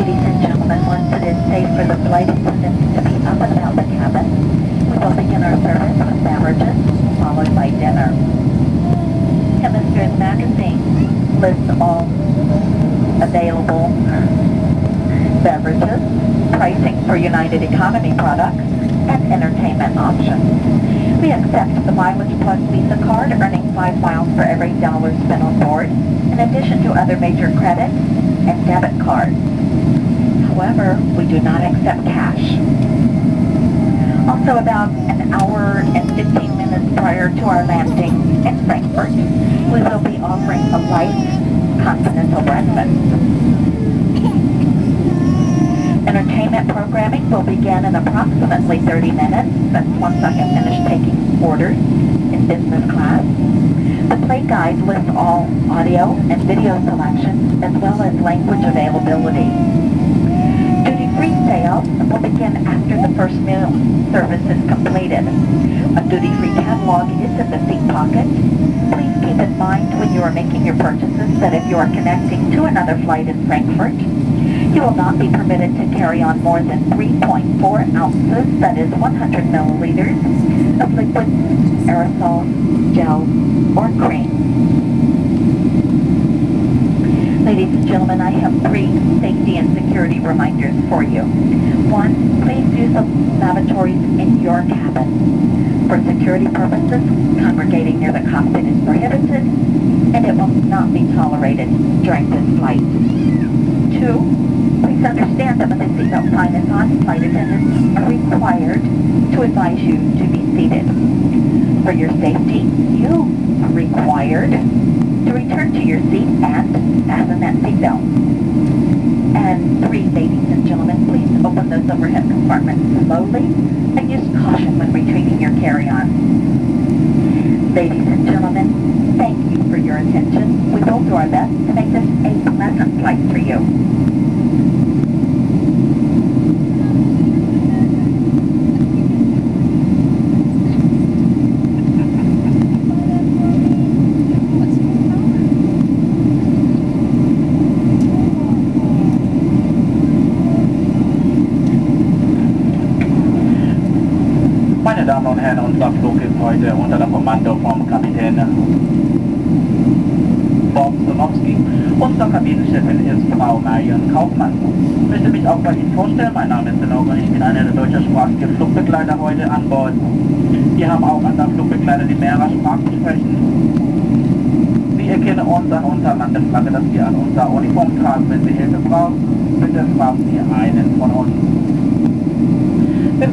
Ladies and gentlemen, once it is safe for the flight attendants to be up and about the cabin, we will begin our service with beverages, followed by dinner. Hemisphere's magazine lists all available beverages, pricing for United Economy products, and entertainment options. We accept the Mileage Plus Visa card, earning 5 miles for every dollar spent on board, in addition to other major credit and debit cards. However, we do not accept cash. Also, about an hour and 15 minutes prior to our landing in Frankfurt, we will be offering a light continental breakfast. Entertainment programming will begin in approximately 30 minutes, that's once I have finished taking orders in business class. The play guide lists all audio and video selections as well as language availability. Duty-free sales will begin after the first meal service is completed. A duty-free catalog is in the seat pocket. Please keep in mind when you are making your purchases that if you are connecting to another flight in Frankfurt, you will not be permitted to carry on more than 3.4 ounces, that is 100 milliliters, of liquid, aerosol, gel, or cream. Ladies and gentlemen, I have 3 safety and security reminders for you. 1, please use the lavatories in your cabin. For security purposes, congregating near the cockpit is prohibited, and it will not be tolerated during this flight. 2, please understand that when the seatbelt sign is on, flight attendants are required to advise you to be seated. For your safety, you are required to return to your seat and fasten that seatbelt. And 3, ladies and gentlemen, please open those overhead compartments slowly and use caution when retrieving your carry-on. Ladies and gentlemen, thank you for your attention. We will do our best to make this a pleasant flight for you. Meine Damen und Herren, unser Flug ist heute unter dem Kommando vom Kapitän Bob Sonowski. Unsere Kabinenchefin ist Frau Marion Kaufmann. Ich möchte mich auch bei Ihnen vorstellen. Mein Name ist Benogo und ich bin einer der deutschsprachigen Flugbegleiter heute an Bord. Wir haben auch andere Flugbegleiter, die mehrere Sprachen sprechen. Sie erkennen uns an unserer Landeflagge, dass wir an unserer Uniform tragen. Wenn Sie Hilfe brauchen, bitte fragen Sie einen von uns.